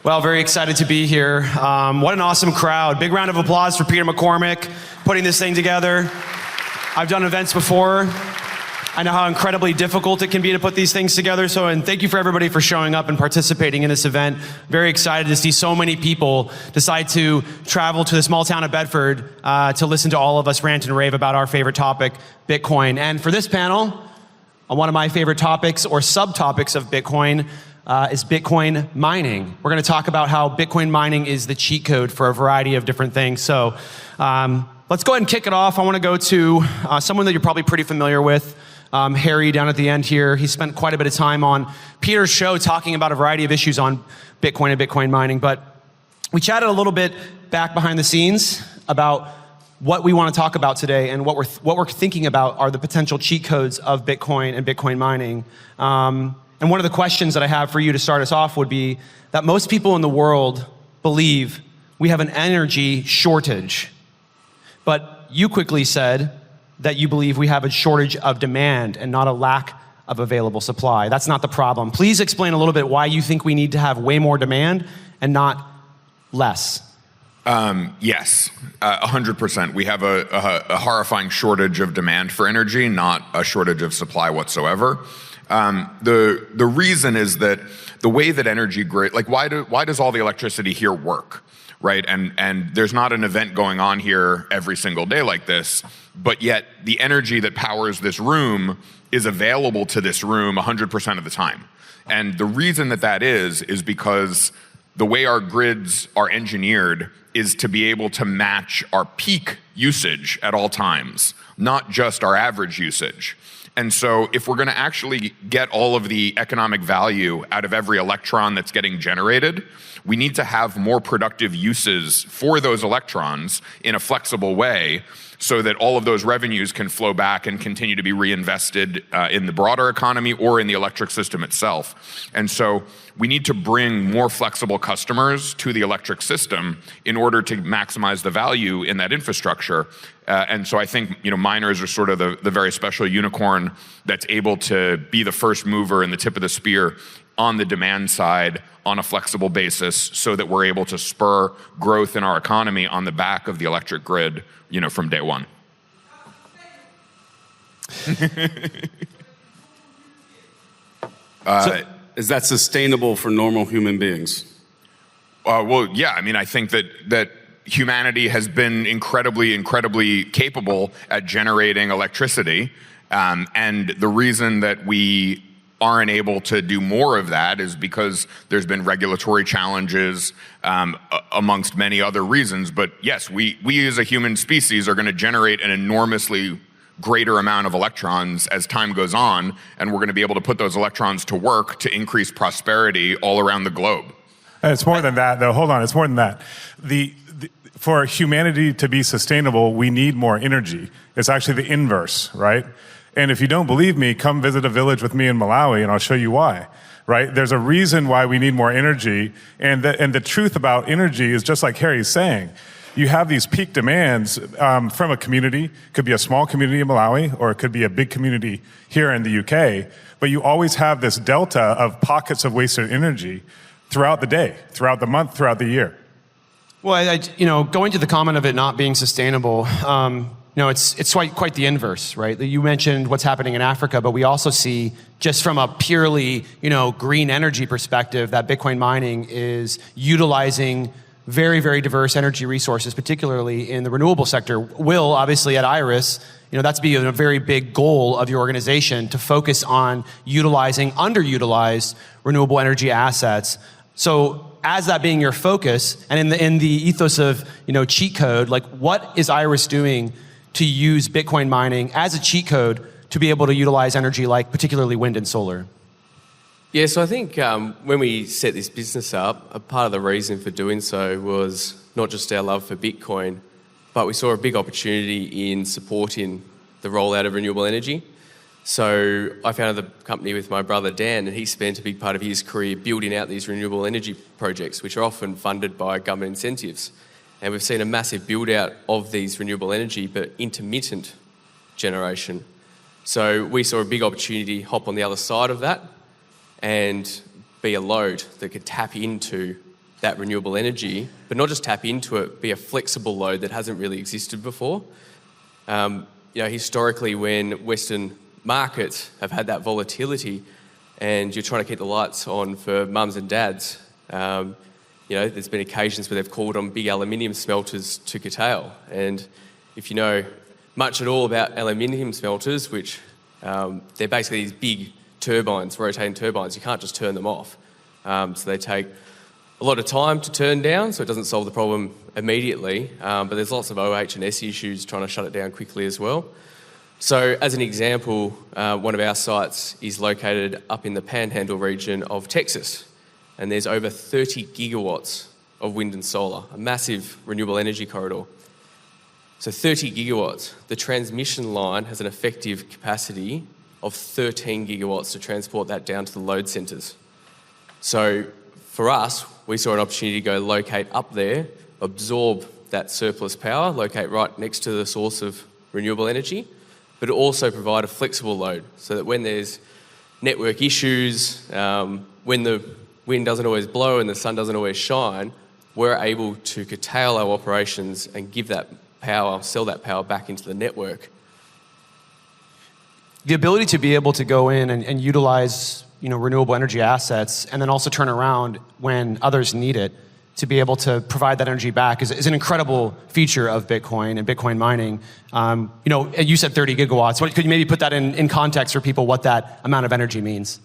Well, very excited to be here. What an awesome crowd. Big round of applause for Peter McCormack putting this thing together. I've done events before. I know how incredibly difficult it can be to put these things together. And thank you for everybody for showing up and participating in this event. Very excited to see so many people decide to travel to the small town of Bedford to listen to all of us rant and rave about our favorite topic, Bitcoin. And for this panel, one of my favorite topics or subtopics of Bitcoin is Bitcoin mining. We're going to talk about how Bitcoin mining is the cheat code for a variety of different things. So let's go ahead and kick it off. I want to go to someone that you're probably pretty familiar with. Harry down at the end here, he spent quite a bit of time on Peter's show talking about a variety of issues on Bitcoin and Bitcoin mining, but we chatted a little bit back behind the scenes about what we want to talk about today, and what we're thinking about are the potential cheat codes of Bitcoin and Bitcoin mining. And one of the questions that I have for you to start us off would be that most people in the world believe we have an energy shortage, but you quickly said that you believe we have a shortage of demand and not a lack of available supply. That's not the problem. Please explain a little bit why you think we need to have way more demand and not less. Yes, 100%. We have a horrifying shortage of demand for energy, not a shortage of supply whatsoever. The reason is that the way that energy grid, like why does all the electricity here work? Right, and there's not an event going on here every single day like this, but yet the energy that powers this room is available to this room 100% of the time. And the reason that is because the way our grids are engineered is to be able to match our peak usage at all times, not just our average usage. And so if we're going to actually get all of the economic value out of every electron that's getting generated, we need to have more productive uses for those electrons in a flexible way so that all of those revenues can flow back and continue to be reinvested in the broader economy or in the electric system itself. And so we need to bring more flexible customers to the electric system in order to maximize the value in that infrastructure. And so I think miners are sort of the very special unicorn that's able to be the first mover and the tip of the spear on the demand side on a flexible basis so that we're able to spur growth in our economy on the back of the electric grid, from day one. Is that sustainable for normal human beings? Well, yeah. I mean, I think that humanity has been incredibly capable at generating electricity. And the reason that we aren't able to do more of that is because there's been regulatory challenges amongst many other reasons. But yes, we as a human species are going to generate an enormously greater amount of electrons as time goes on, and we're going to be able to put those electrons to work to increase prosperity all around the globe. And it's more than that, though. Hold on, it's more than that. For humanity to be sustainable, we need more energy. It's actually the inverse, right? And if you don't believe me, come visit a village with me in Malawi and I'll show you why, right? There's a reason why we need more energy. And the truth about energy is just like Harry's saying. You have these peak demands from a community. It could be a small community in Malawi, or it could be a big community here in the UK. But you always have this delta of pockets of wasted energy throughout the day, throughout the month, throughout the year. Well, going to the comment of it not being sustainable, it's quite the inverse, right? You mentioned what's happening in Africa, but we also see, just from a purely, green energy perspective, that Bitcoin mining is utilizing very, very diverse energy resources, particularly in the renewable sector. Will, obviously at Iris, that's being a very big goal of your organization, to focus on utilizing underutilized renewable energy assets. So as that being your focus, and in the ethos of cheat code, like what is Iris doing to use Bitcoin mining as a cheat code to be able to utilize energy like particularly wind and solar? Yeah, so I think when we set this business up, a part of the reason for doing so was not just our love for Bitcoin, but we saw a big opportunity in supporting the rollout of renewable energy. So I founded the company with my brother Dan, and he spent a big part of his career building out these renewable energy projects, which are often funded by government incentives. And we've seen a massive build out of these renewable energy, but intermittent generation. So we saw a big opportunity, hop on the other side of that, and be a load that could tap into that renewable energy, but not just tap into it, be a flexible load that hasn't really existed before. Historically, when Western markets have had that volatility and you're trying to keep the lights on for mums and dads, there's been occasions where they've called on big aluminium smelters to curtail. And if you know much at all about aluminium smelters, which they're basically these big turbines, rotating turbines, you can't just turn them off. So they take a lot of time to turn down, so it doesn't solve the problem immediately, but there's lots of OH&S issues trying to shut it down quickly as well. So as an example, one of our sites is located up in the Panhandle region of Texas, and there's over 30 gigawatts of wind and solar, a massive renewable energy corridor. So 30 gigawatts. The transmission line has an effective capacity of 13 gigawatts to transport that down to the load centres. So for us, we saw an opportunity to go locate up there, absorb that surplus power, locate right next to the source of renewable energy, but also provide a flexible load so that when there's network issues, when the wind doesn't always blow and the sun doesn't always shine, we're able to curtail our operations and give that power, sell that power back into the network. The ability to be able to go in and utilize renewable energy assets and then also turn around when others need it to be able to provide that energy back is an incredible feature of Bitcoin and Bitcoin mining. You said 30 gigawatts. Could you maybe put that in context for people what that amount of energy means?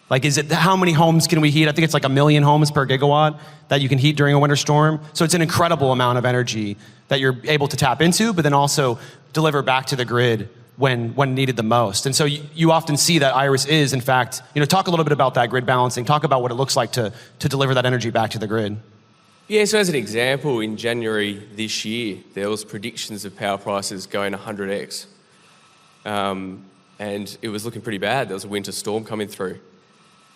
Like, how many homes can we heat? I think it's like 1 million homes per gigawatt that you can heat during a winter storm. So it's an incredible amount of energy that you're able to tap into, but then also deliver back to the grid when needed the most. And so you often see that Iris is, in fact, talk a little bit about that grid balancing, talk about what it looks like to deliver that energy back to the grid. Yeah, so as an example, in January this year, there was predictions of power prices going 100x. And it was looking pretty bad. There was a winter storm coming through.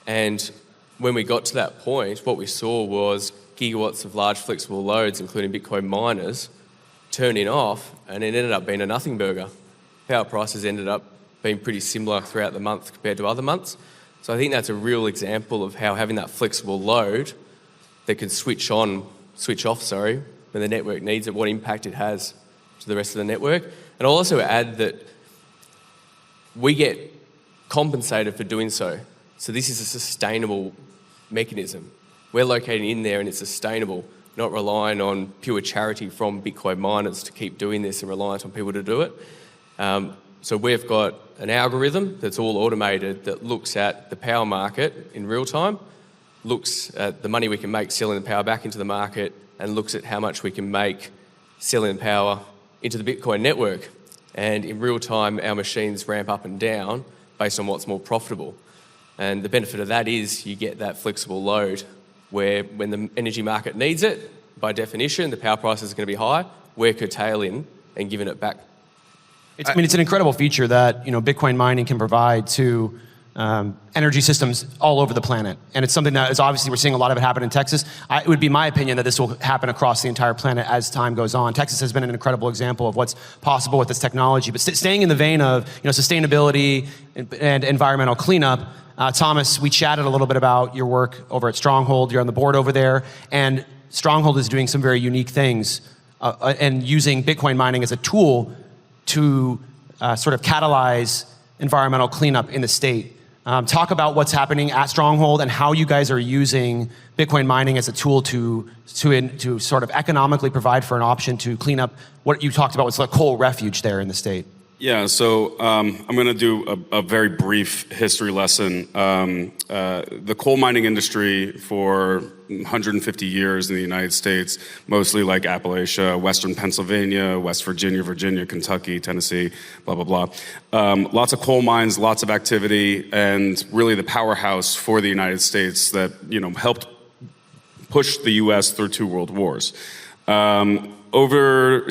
And when we got to that point, what we saw was gigawatts of large flexible loads, including Bitcoin miners, turning off, and it ended up being a nothing burger. Power prices ended up being pretty similar throughout the month compared to other months. So I think that's a real example of how having that flexible load that can switch off, when the network needs it, what impact it has to the rest of the network. And I'll also add that we get compensated for doing so. So this is a sustainable mechanism. We're located in there and it's sustainable, not relying on pure charity from Bitcoin miners to keep doing this and reliant on people to do it. So we've got an algorithm that's all automated that looks at the power market in real time, looks at the money we can make selling the power back into the market, and looks at how much we can make selling power into the Bitcoin network. And in real time, our machines ramp up and down based on what's more profitable. And the benefit of that is you get that flexible load where when the energy market needs it, by definition, the power price is going to be high, we're curtailing and giving it back. It's an incredible feature that Bitcoin mining can provide to energy systems all over the planet. And it's something that is obviously we're seeing a lot of it happen in Texas. It would be my opinion that this will happen across the entire planet as time goes on. Texas has been an incredible example of what's possible with this technology. But staying in the vein of sustainability and environmental cleanup, Thomas, we chatted a little bit about your work over at Stronghold. You're on the board over there. And Stronghold is doing some very unique things and using Bitcoin mining as a tool to sort of catalyze environmental cleanup in the state. Talk about what's happening at Stronghold and how you guys are using Bitcoin mining as a tool to sort of economically provide for an option to clean up what you talked about was the coal refuge there in the state. Yeah, so I'm going to do a very brief history lesson. The coal mining industry for 150 years in the United States, mostly like Appalachia, Western Pennsylvania, West Virginia, Kentucky, Tennessee, blah, blah, blah. Lots of coal mines, lots of activity, and really the powerhouse for the United States that helped push the U.S. through 2 world wars. Over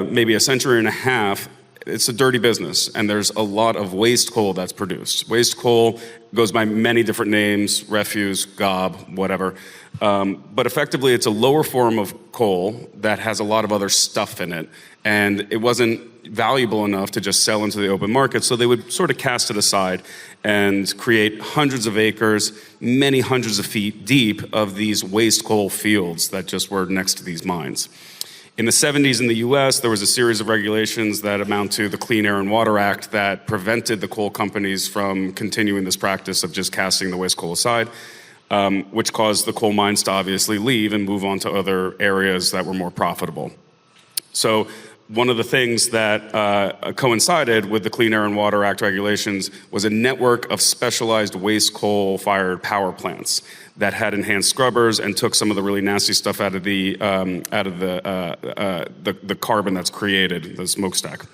maybe a century and a half, it's a dirty business, and there's a lot of waste coal that's produced. Waste coal goes by many different names, refuse, gob, whatever. But effectively, it's a lower form of coal that has a lot of other stuff in it, and it wasn't valuable enough to just sell into the open market, so they would sort of cast it aside and create hundreds of acres, many hundreds of feet deep of these waste coal fields that just were next to these mines. In the 70s in the US, there was a series of regulations that amount to the Clean Air and Water Act that prevented the coal companies from continuing this practice of just casting the waste coal aside, which caused the coal mines to obviously leave and move on to other areas that were more profitable. So one of the things that coincided with the Clean Air and Water Act regulations was a network of specialized waste coal-fired power plants that had enhanced scrubbers and took some of the really nasty stuff out of the carbon that's created, the smokestack,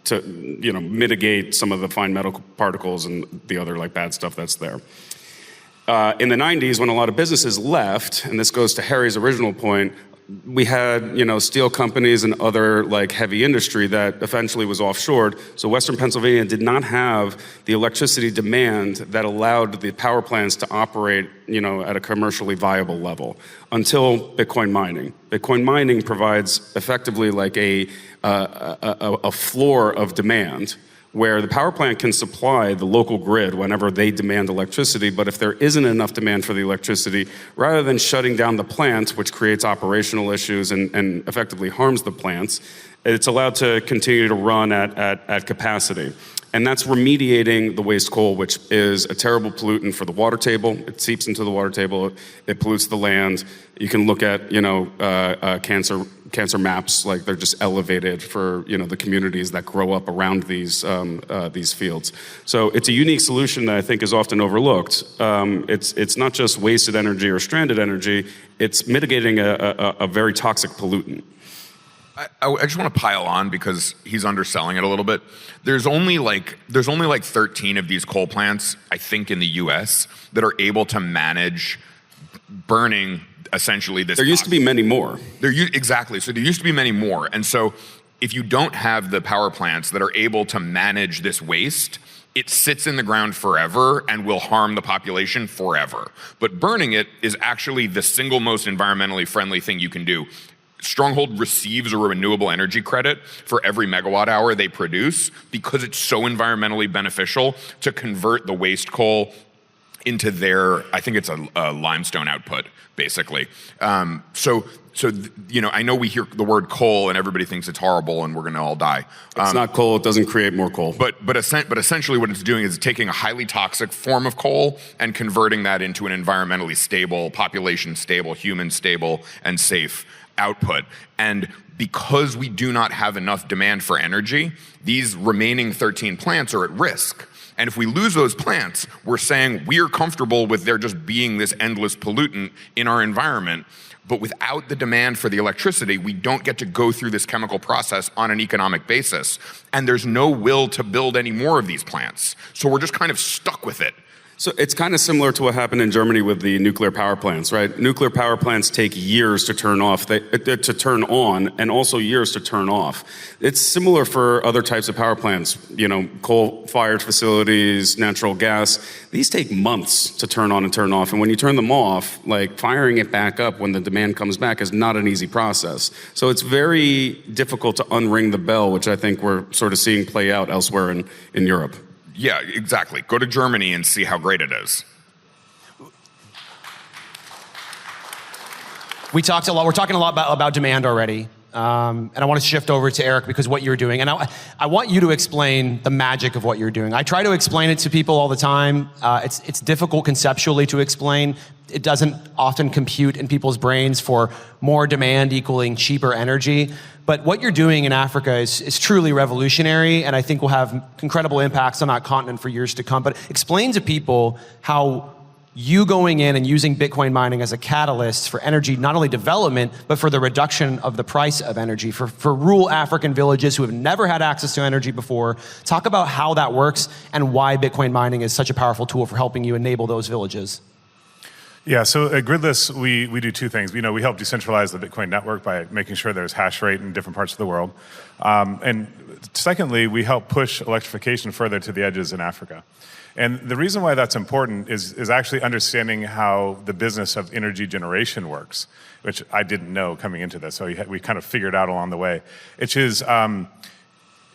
to mitigate some of the fine metal particles and the other like bad stuff that's there. In the 90s, when a lot of businesses left, and this goes to Harry's original point, we had, steel companies and other like heavy industry that eventually was offshored. So Western Pennsylvania did not have the electricity demand that allowed the power plants to operate, at a commercially viable level until Bitcoin mining. Bitcoin mining provides effectively like a floor of demand where the power plant can supply the local grid whenever they demand electricity, but if there isn't enough demand for the electricity, rather than shutting down the plant, which creates operational issues and effectively harms the plants, it's allowed to continue to run at capacity. And that's remediating the waste coal, which is a terrible pollutant for the water table. It seeps into the water table, it pollutes the land. You can look at, cancer maps, like they're just elevated for, the communities that grow up around these fields. So it's a unique solution that I think is often overlooked. It's not just wasted energy or stranded energy, it's mitigating a very toxic pollutant. I just want to pile on because he's underselling it a little bit. There's only like 13 of these coal plants, I think, in the U.S. that are able to manage burning essentially this. There used to be many more. Exactly. So there used to be many more. And so if you don't have the power plants that are able to manage this waste, it sits in the ground forever and will harm the population forever. But burning it is actually the single most environmentally friendly thing you can do. Stronghold receives a renewable energy credit for every megawatt hour they produce because it's so environmentally beneficial to convert the waste coal into their, I think it's a limestone output, basically. So I know we hear the word coal and everybody thinks it's horrible and we're going to all die. It's not coal. It doesn't create more coal. But essentially what it's doing is taking a highly toxic form of coal and converting that into an environmentally stable, population stable, human stable, and safe output. And because we do not have enough demand for energy, these remaining 13 plants are at risk. And if we lose those plants, we're saying we're comfortable with there just being this endless pollutant in our environment. But without the demand for the electricity, we don't get to go through this chemical process on an economic basis. And there's no will to build any more of these plants. So we're just kind of stuck with it. So it's kind of similar to what happened in Germany with the nuclear power plants, right? Nuclear power plants take years to turn on, and also years to turn off. It's similar for other types of power plants, coal-fired facilities, natural gas. These take months to turn on and turn off, and when you turn them off, like firing it back up when the demand comes back is not an easy process. So it's very difficult to unring the bell, which I think we're sort of seeing play out elsewhere in Europe. Yeah, exactly. Go to Germany and see how great it is. We're talking a lot about demand already. And I want to shift over to Eric because what you're doing. And I want you to explain the magic of what you're doing. I try to explain it to people all the time. It's difficult conceptually to explain. It doesn't often compute in people's brains for more demand equaling cheaper energy. But what you're doing in Africa is truly revolutionary, and I think will have incredible impacts on that continent for years to come. But explain to people how you going in and using Bitcoin mining as a catalyst for energy, not only development, but for the reduction of the price of energy for rural African villages who have never had access to energy before. Talk about how that works and why Bitcoin mining is such a powerful tool for helping you enable those villages. Yeah, so at Gridless, we do two things. We help decentralize the Bitcoin network by making sure there's hash rate in different parts of the world. And secondly, we help push electrification further to the edges in Africa. And the reason why that's important is actually understanding how the business of energy generation works, which I didn't know coming into this, so we kind of figured out along the way, which is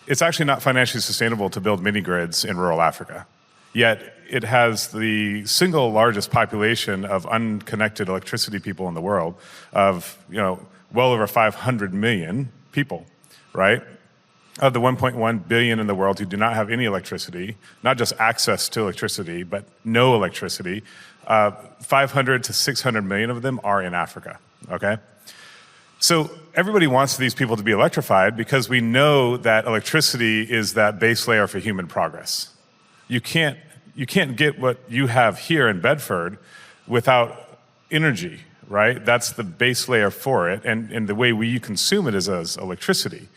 it's actually not financially sustainable to build mini-grids in rural Africa. Yet it has the single largest population of unconnected electricity people in the world of, well over 500 million people, right? Of the 1.1 billion in the world who do not have any electricity, not just access to electricity, but no electricity, 500 to 600 million of them are in Africa, okay? So everybody wants these people to be electrified because we know that electricity is that base layer for human progress. You can't get what you have here in Bedford without energy, right? That's the base layer for it, and the way we consume it is as electricity,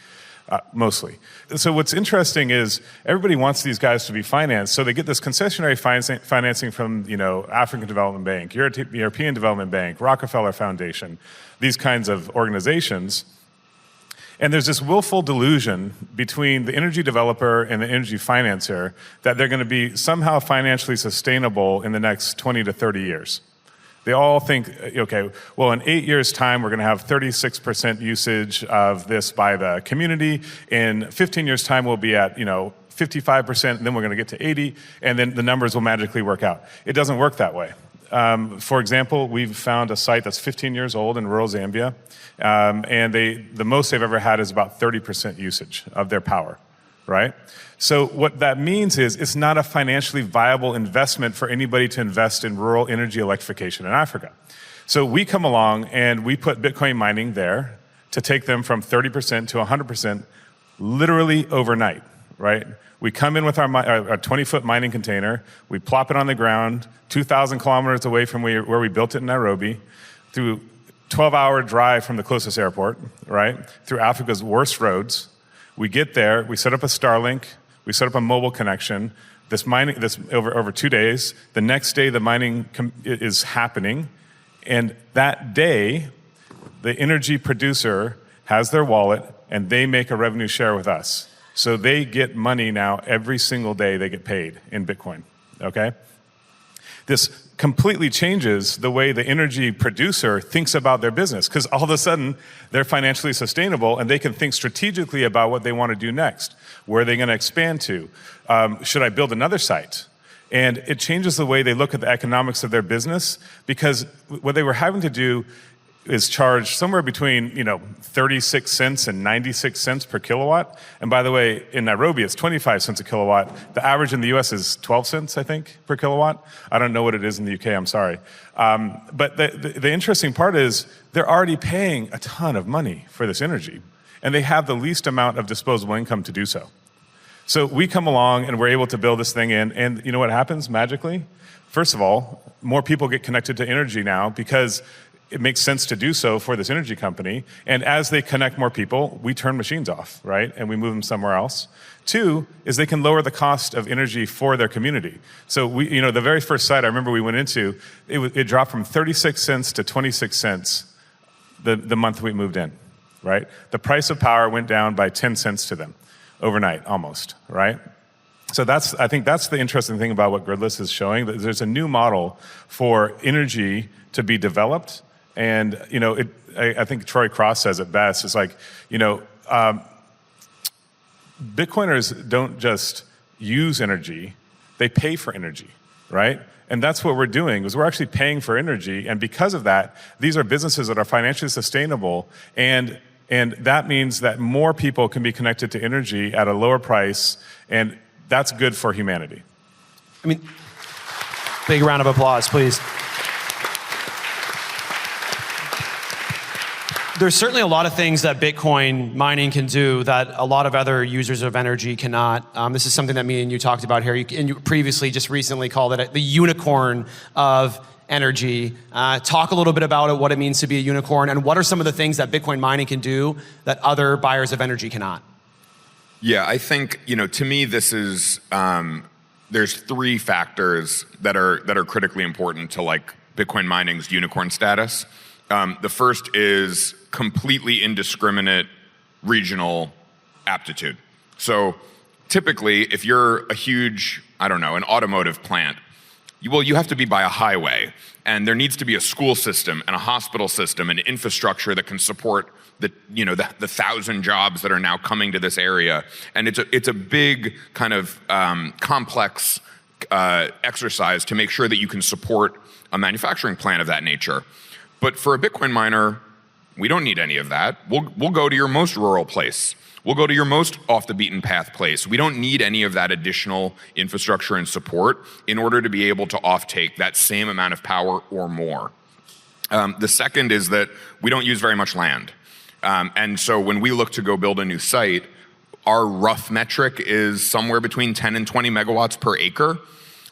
mostly. So what's interesting is everybody wants these guys to be financed, so they get this concessionary financing from African Development Bank, European Development Bank, Rockefeller Foundation, these kinds of organizations. And there's this willful delusion between the energy developer and the energy financer that they're going to be somehow financially sustainable in the next 20 to 30 years. They all think, okay, well, in 8 years' time, we're going to have 36% usage of this by the community. In 15 years' time, we'll be at 55%, and then we're going to get to 80, and then the numbers will magically work out. It doesn't work that way. For example, we've found a site that's 15 years old in rural Zambia, and the most they've ever had is about 30% usage of their power, right? So what that means is it's not a financially viable investment for anybody to invest in rural energy electrification in Africa. So we come along and we put Bitcoin mining there to take them from 30% to 100% literally overnight, right? We come in with our 20-foot mining container, we plop it on the ground, 2,000 kilometers away from where we built it in Nairobi, through 12-hour drive from the closest airport, right? Through Africa's worst roads. We get there, we set up a Starlink, we set up a mobile connection. This over 2 days. The next day, the mining is happening, and that day, the energy producer has their wallet, and they make a revenue share with us. So they get money now every single day. They get paid in Bitcoin. Okay. This completely changes the way the energy producer thinks about their business, because all of a sudden they're financially sustainable and they can think strategically about what they want to do next. Where are they going to expand to? Should I build another site? And it changes the way they look at the economics of their business, because what they were having to do is charge somewhere between 36 cents and 96 cents per kilowatt. And by the way, in Nairobi, it's 25 cents a kilowatt. The average in the US is 12 cents, I think, per kilowatt. I don't know what it is in the UK, I'm sorry. But the interesting part is they're already paying a ton of money for this energy, and they have the least amount of disposable income to do so. So we come along and we're able to build this thing in, and you know what happens magically? First of all, more people get connected to energy now because it makes sense to do so for this energy company. And as they connect more people, we turn machines off, right? And we move them somewhere else. Two is they can lower the cost of energy for their community. So the very first site I remember we went into, it dropped from 36 cents to 26 cents the month we moved in, right? The price of power went down by 10 cents to them overnight, almost, right? So I think that's the interesting thing about what Gridless is showing, that there's a new model for energy to be developed. And, I think Troy Cross says it best. It's like, Bitcoiners don't just use energy, they pay for energy, right? And that's what we're doing, is we're actually paying for energy. And because of that, these are businesses that are financially sustainable. And that means that more people can be connected to energy at a lower price. And that's good for humanity. Big round of applause, please. There's certainly a lot of things that Bitcoin mining can do that a lot of other users of energy cannot. This is something that me and you talked about here. And you previously, just recently, called it the unicorn of energy. Talk a little bit about it, what it means to be a unicorn, and what are some of the things that Bitcoin mining can do that other buyers of energy cannot? Yeah, I think, to me, this is, there's three factors that are critically important to Bitcoin mining's unicorn status. The first is completely indiscriminate regional aptitude. So typically, if you're a huge, I don't know, an automotive plant, you have to be by a highway, and there needs to be a school system and a hospital system and infrastructure that can support the 1,000 jobs that are now coming to this area. And it's a big kind of complex exercise to make sure that you can support a manufacturing plant of that nature. But for a Bitcoin miner, we don't need any of that. We'll go to your most rural place. We'll go to your most off the beaten path place. We don't need any of that additional infrastructure and support in order to be able to offtake that same amount of power or more. The second is that we don't use very much land. And so when we look to go build a new site, our rough metric is somewhere between 10 and 20 megawatts per acre.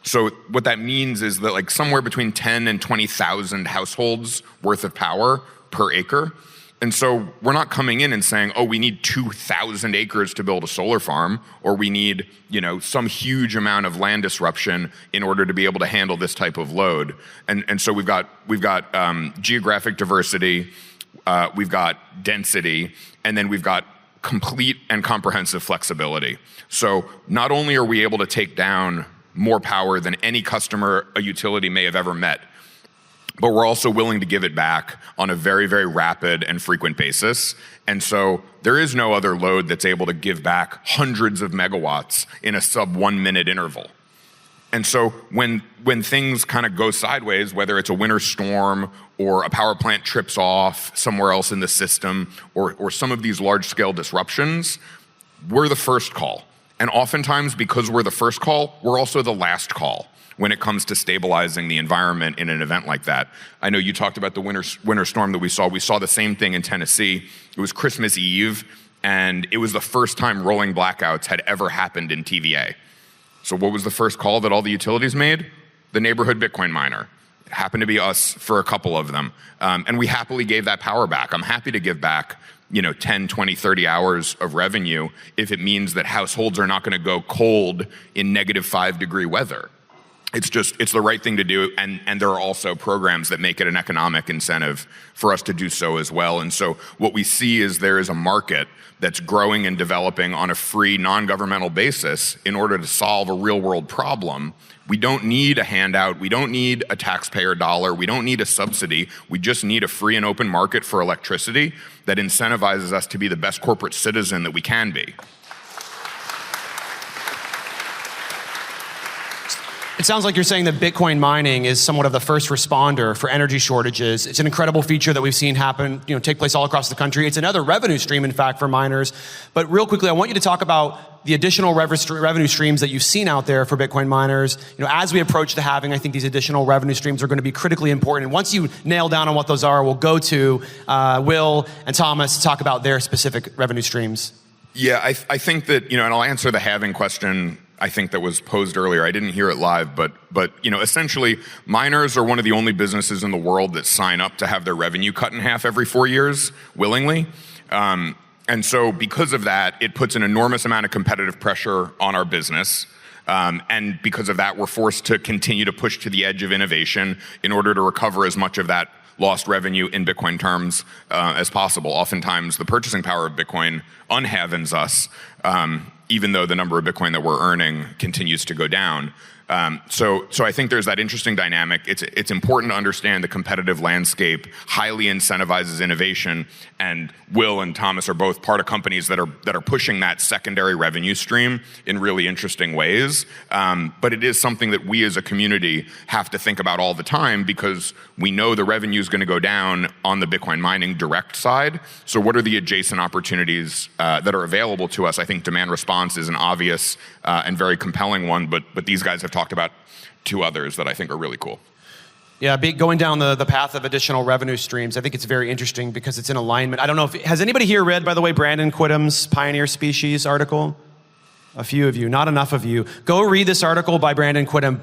So what that means is that like somewhere between 10 and 20,000 households worth of power per acre. And so we're not coming in and saying, oh, we need 2,000 acres to build a solar farm, or we need, some huge amount of land disruption in order to be able to handle this type of load. And so we've got geographic diversity, we've got density, and then we've got complete and comprehensive flexibility. So not only are we able to take down more power than any customer a utility may have ever met, but we're also willing to give it back on a very, very rapid and frequent basis. And so there is no other load that's able to give back hundreds of megawatts in a sub 1 minute interval. And so when things kind of go sideways, whether it's a winter storm or a power plant trips off somewhere else in the system, or some of these large scale disruptions, we're the first call. And oftentimes, because we're the first call, we're also the last call when it comes to stabilizing the environment in an event like that. I know you talked about the winter storm that we saw. We saw the same thing in Tennessee. It was Christmas Eve, and it was the first time rolling blackouts had ever happened in TVA. So what was the first call that all the utilities made? The neighborhood Bitcoin miner. It happened to be us for a couple of them. And we happily gave that power back. I'm happy to give back 10, 20, 30 hours of revenue if it means that households are not going to go cold in -5 degree weather. It's the right thing to do, and there are also programs that make it an economic incentive for us to do so as well. And so what we see is there is a market that's growing and developing on a free, non-governmental basis in order to solve a real-world problem. We don't need a handout. We don't need a taxpayer dollar. We don't need a subsidy. We just need a free and open market for electricity that incentivizes us to be the best corporate citizen that we can be. It sounds like you're saying that Bitcoin mining is somewhat of the first responder for energy shortages. It's an incredible feature that we've seen happen, take place all across the country. It's another revenue stream, in fact, for miners. But real quickly, I want you to talk about the additional revenue streams that you've seen out there for Bitcoin miners. As we approach the halving, I think these additional revenue streams are going to be critically important. And once you nail down on what those are, we'll go to Will and Thomas to talk about their specific revenue streams. Yeah, I think that, and I'll answer the halving question I think that was posed earlier. I didn't hear it live, but essentially, miners are one of the only businesses in the world that sign up to have their revenue cut in half every 4 years willingly. And so because of that, it puts an enormous amount of competitive pressure on our business. And because of that, we're forced to continue to push to the edge of innovation in order to recover as much of that lost revenue in Bitcoin terms as possible. Oftentimes, the purchasing power of Bitcoin unhalvens us, even though the number of Bitcoin that we're earning continues to go down. So I think there's that interesting dynamic. It's important to understand the competitive landscape highly incentivizes innovation, and Will and Thomas are both part of companies that are pushing that secondary revenue stream in really interesting ways. But it is something that we as a community have to think about all the time, because we know the revenue is going to go down on the Bitcoin mining direct side. So what are the adjacent opportunities that are available to us? I think demand response is an obvious and very compelling one, but these guys have talked about two others that I think are really cool. Yeah, going down the path of additional revenue streams, I think it's very interesting because it's in alignment. I don't know has anybody here read, by the way, Brandon Quittem's Pioneer Species article? A few of you, not enough of you. Go read this article by Brandon Quittem,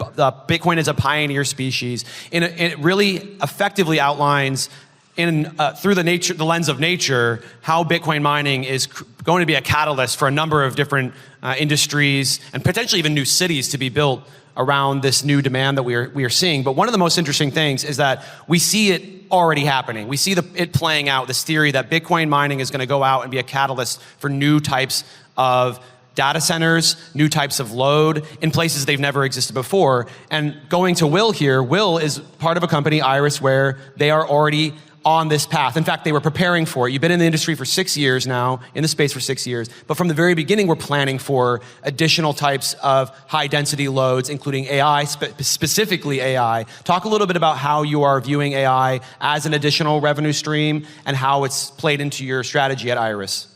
Bitcoin is a Pioneer Species. And it really effectively outlines through the lens of nature, how Bitcoin mining is going to be a catalyst for a number of different industries and potentially even new cities to be built around this new demand that we are seeing. But one of the most interesting things is that we see it already happening. We see it playing out, this theory that Bitcoin mining is going to go out and be a catalyst for new types of data centers, new types of load in places they've never existed before. And going to Will here, Will is part of a company, Iris, where they are already on this path. In fact, they were preparing for it. You've been in the industry for 6 years now, in the space for 6 years, but from the very beginning, we're planning for additional types of high density loads, including AI, specifically AI. Talk a little bit about how you are viewing AI as an additional revenue stream and how it's played into your strategy at Iris.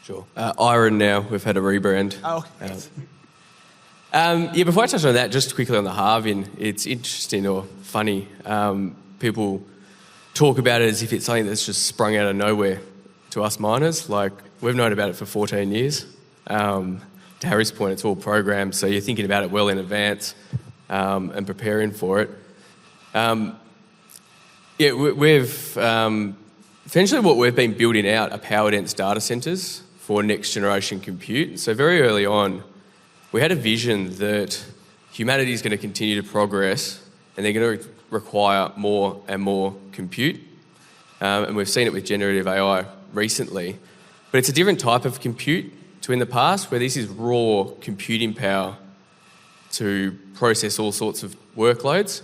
Sure. Iron now, we've had a rebrand. Oh. Yeah, before I touch on that, just quickly on the halving, it's interesting or funny. People talk about it as if it's something that's just sprung out of nowhere to us miners. Like, we've known about it for 14 years. To Harry's point, it's all programmed, so you're thinking about it well in advance and preparing for it. We've essentially what we've been building out are power-dense data centres for next-generation compute. So very early on, we had a vision that humanity is going to continue to progress and they're going to require more and more compute. And we've seen it with generative AI recently. But it's a different type of compute to in the past, where this is raw computing power to process all sorts of workloads.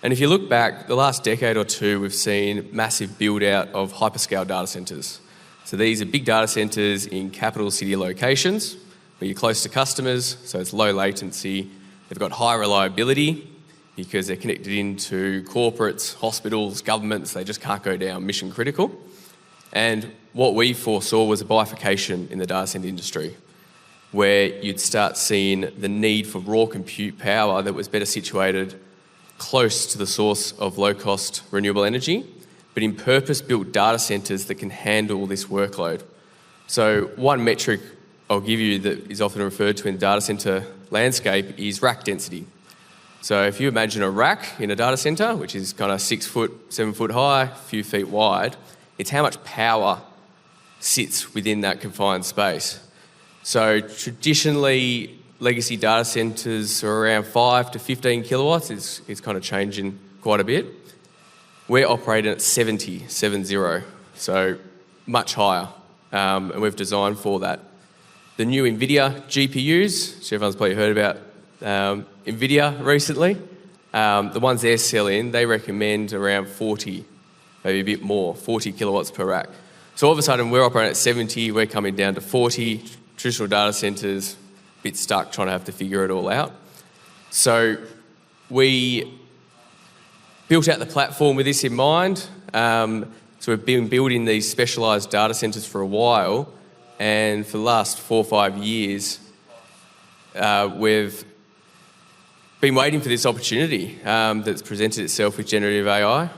And if you look back, the last decade or two, we've seen massive build-out of hyperscale data centres. So these are big data centres in capital city locations, where you're close to customers, so it's low latency. They've got high reliability because they're connected into corporates, hospitals, governments. They just can't go down mission critical. And what we foresaw was a bifurcation in the data centre industry, where you'd start seeing the need for raw compute power that was better situated close to the source of low-cost renewable energy, but in purpose-built data centres that can handle this workload. So one metric I'll give you that is often referred to in the data centre landscape is rack density. So if you imagine a rack in a data centre, which is kind of 6 foot, 7 foot high, a few feet wide, it's how much power sits within that confined space. So traditionally, legacy data centres are around 5 to 15 kilowatts. It's kind of changing quite a bit. We're operating at 70, so much higher, and we've designed for that. The new NVIDIA GPUs, so everyone's probably heard about NVIDIA recently. The ones they're selling, they recommend around 40, maybe a bit more, 40 kilowatts per rack. So all of a sudden, we're operating at 70, we're coming down to 40. Traditional data centres, a bit stuck trying to have to figure it all out. So we built out the platform with this in mind. So we've been building these specialised data centres for a while, and for the last 4 or 5 years, we've been waiting for this opportunity that's presented itself with generative AI.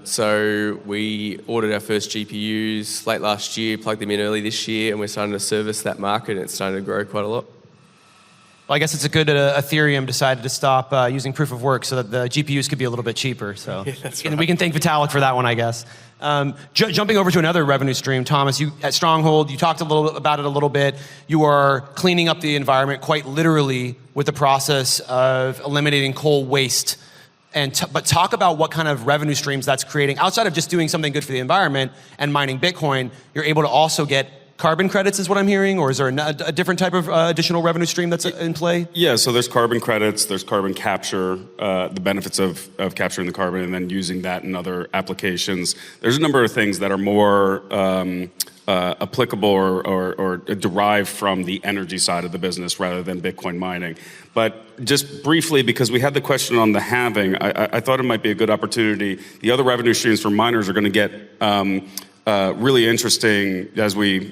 So we ordered our first GPUs late last year, plugged them in early this year, and we're starting to service that market, and it's starting to grow quite a lot. Well, I guess it's a good Ethereum decided to stop using proof of work so that the GPUs could be a little bit cheaper. So yeah, that's right. And we can thank Vitalik for that one, I guess. Jumping over to another revenue stream, Thomas, you at Stronghold, you talked a little bit about it a little bit. You are cleaning up the environment quite literally with the process of eliminating coal waste. But talk about what kind of revenue streams that's creating. Outside of just doing something good for the environment and mining Bitcoin, you're able to also get carbon credits is what I'm hearing, or is there a different type of additional revenue stream that's in play? Yeah, so there's carbon credits, there's carbon capture, the benefits of capturing the carbon and then using that in other applications. There's a number of things that are more applicable or derived from the energy side of the business rather than Bitcoin mining. But just briefly, because we had the question on the halving, I thought it might be a good opportunity. The other revenue streams for miners are going to get really interesting as we,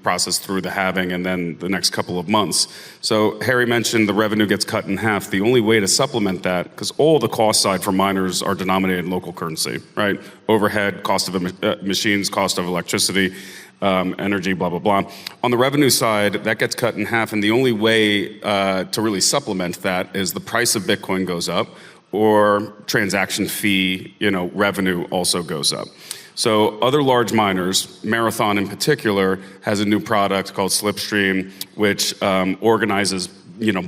process through the halving and then the next couple of months. So Harry mentioned the revenue gets cut in half. The only way to supplement that, because all the cost side for miners are denominated in local currency, right? Overhead, cost of machines, cost of electricity, energy, blah, blah, blah. On the revenue side, that gets cut in half, and the only way to really supplement that is the price of Bitcoin goes up or transaction fee, revenue also goes up. So other large miners, Marathon in particular, has a new product called Slipstream, which organizes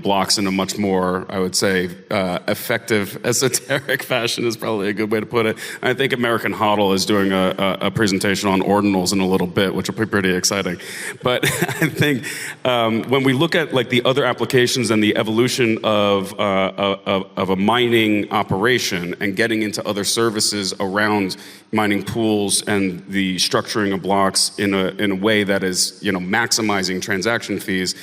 blocks in a much more, I would say, effective, esoteric fashion is probably a good way to put it. I think American HODL is doing a presentation on ordinals in a little bit, which will be pretty exciting. But I think when we look at like the other applications and the evolution of a mining operation and getting into other services around mining pools and the structuring of blocks in a way that is maximizing transaction fees,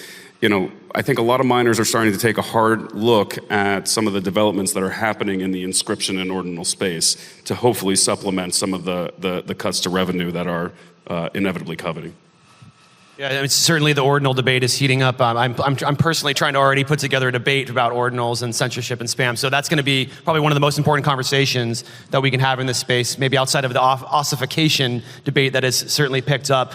I think a lot of miners are starting to take a hard look at some of the developments that are happening in the inscription and ordinal space to hopefully supplement some of the cuts to revenue that are inevitably coveting. Yeah, I mean, certainly the ordinal debate is heating up. I'm personally trying to already put together a debate about ordinals and censorship and spam. So that's going to be probably one of the most important conversations that we can have in this space, maybe outside of the ossification debate that has certainly picked up.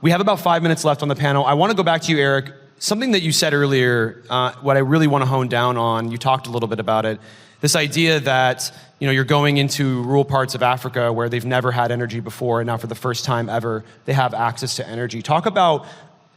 We have about 5 minutes left on the panel. I want to go back to you, Eric. Something that you said earlier, what I really want to hone down on, you talked a little bit about it, this idea that you're going into rural parts of Africa where they've never had energy before, and now for the first time ever, they have access to energy. Talk about,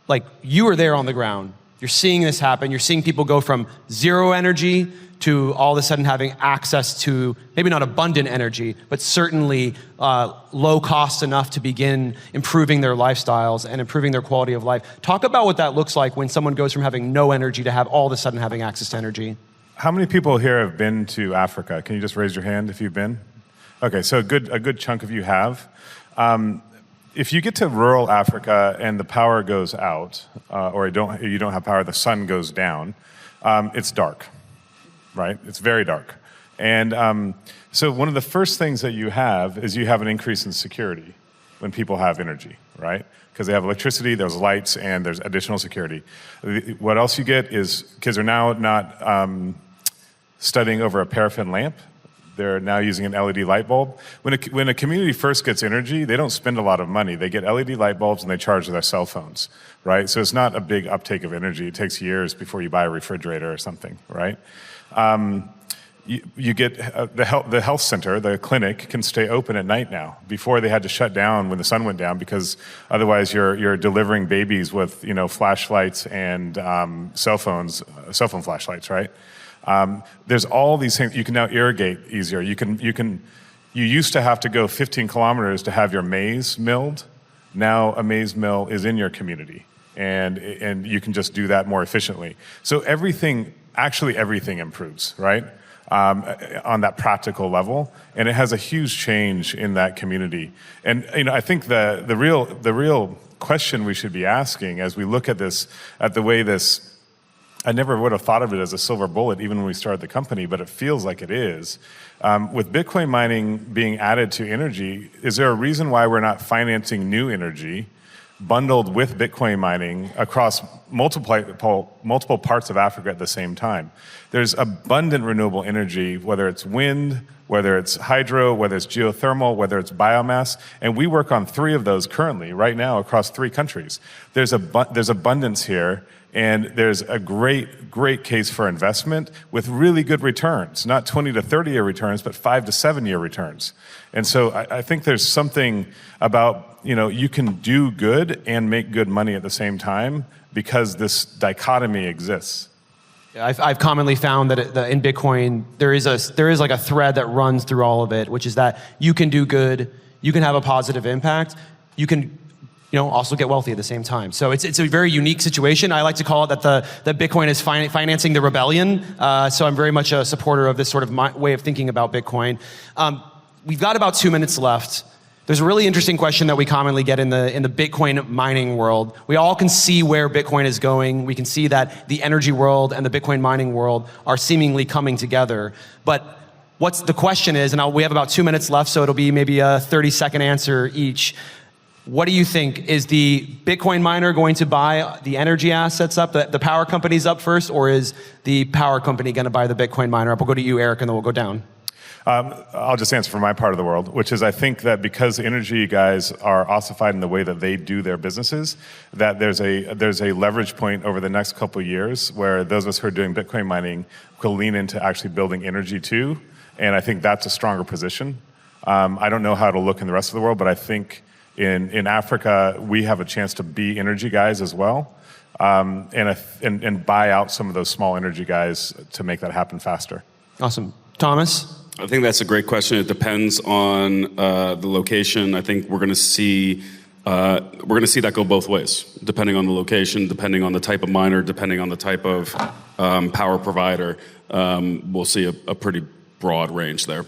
like, you are there on the ground. You're seeing this happen. You're seeing people go from zero energy to all of a sudden having access to maybe not abundant energy, but certainly low cost enough to begin improving their lifestyles and improving their quality of life. Talk about what that looks like when someone goes from having no energy to have all of a sudden having access to energy. How many people here have been to Africa? Can you just raise your hand if you've been? Okay, so a good chunk of you have. If you get to rural Africa and the power goes out, or you don't have power, the sun goes down, it's dark. Right? It's very dark. And so one of the first things that you have is you have an increase in security when people have energy, right? Because they have electricity, there's lights, and there's additional security. What else you get is kids are now not studying over a paraffin lamp. They're now using an LED light bulb. When a community first gets energy, they don't spend a lot of money. They get LED light bulbs and they charge their cell phones, right? So it's not a big uptake of energy. It takes years before you buy a refrigerator or something, right? You get the health center, the clinic can stay open at night now. Before they had to shut down when the sun went down because otherwise you're delivering babies with flashlights and cell phone flashlights, right? There's all these things. You can now irrigate easier. You used to have to go 15 kilometers to have your maize milled. Now a maize mill is in your community, and you can just do that more efficiently. So everything improves, right? On that practical level, and it has a huge change in that community. And I think the real question we should be asking as we look at this, at the way this, I never would have thought of it as a silver bullet even when we started the company, but it feels like it is. With Bitcoin mining being added to energy, is there a reason why we're not financing new energy bundled with Bitcoin mining across multiple parts of Africa at the same time? There's abundant renewable energy, whether it's wind, whether it's hydro, whether it's geothermal, whether it's biomass, and we work on 3 of those currently, right now, across 3 countries. There's abundance here, and there's a great case for investment with really good returns, not 20 to 30-year returns, but 5 to 7-year returns. And so I think there's something about, you can do good and make good money at the same time because this dichotomy exists. Yeah, I've commonly found that in Bitcoin, there is like a thread that runs through all of it, which is that you can do good, you can have a positive impact, you can also get wealthy at the same time. So it's a very unique situation. I like to call it that Bitcoin is financing the rebellion. So I'm very much a supporter of this sort of way of thinking about Bitcoin. We've got about 2 minutes left. There's a really interesting question that we commonly get in the Bitcoin mining world. We all can see where Bitcoin is going. We can see that the energy world and the Bitcoin mining world are seemingly coming together. But the question is, and we have about 2 minutes left, so it'll be maybe a 30-second answer each. What do you think? Is the Bitcoin miner going to buy the energy assets up, the power companies up first, or is the power company going to buy the Bitcoin miner up? We'll go to you, Eric, and then we'll go down. I'll just answer for my part of the world, which is I think that because energy guys are ossified in the way that they do their businesses, that there's a leverage point over the next couple of years where those of us who are doing Bitcoin mining will lean into actually building energy too, and I think that's a stronger position. I don't know how it'll look in the rest of the world, but I think in Africa, we have a chance to be energy guys as well, and buy out some of those small energy guys to make that happen faster. Awesome. Thomas? I think that's a great question. It depends on the location. I think we're going to see that go both ways, depending on the location, depending on the type of miner, depending on the type of power provider. We'll see a pretty broad range there.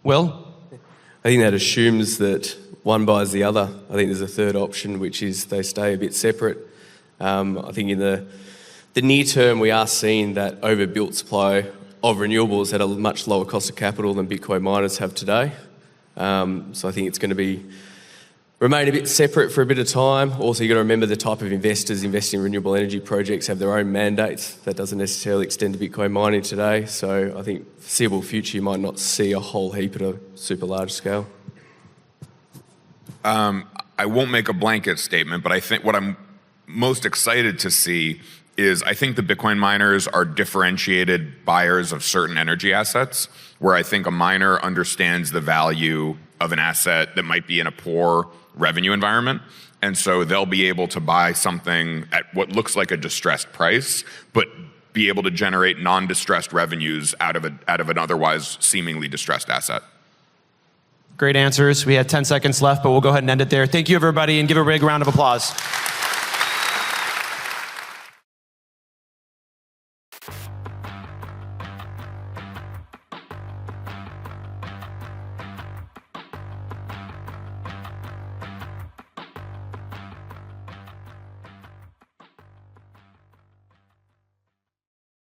Will? I think that assumes that one buys the other. I think there's a third option, which is they stay a bit separate. I think in the near term, we are seeing that overbuilt supply of renewables at a much lower cost of capital than Bitcoin miners have today. So I think it's going to remain a bit separate for a bit of time. Also, you've got to remember the type of investors investing in renewable energy projects have their own mandates. That doesn't necessarily extend to Bitcoin mining today. So I think foreseeable future, you might not see a whole heap at a super large scale. I won't make a blanket statement, but I think what I'm most excited to see is I think the Bitcoin miners are differentiated buyers of certain energy assets, where I think a miner understands the value of an asset that might be in a poor revenue environment. And so they'll be able to buy something at what looks like a distressed price, but be able to generate non-distressed revenues out of an otherwise seemingly distressed asset. Great answers. We had 10 seconds left, but we'll go ahead and end it there. Thank you, everybody, and give a big round of applause.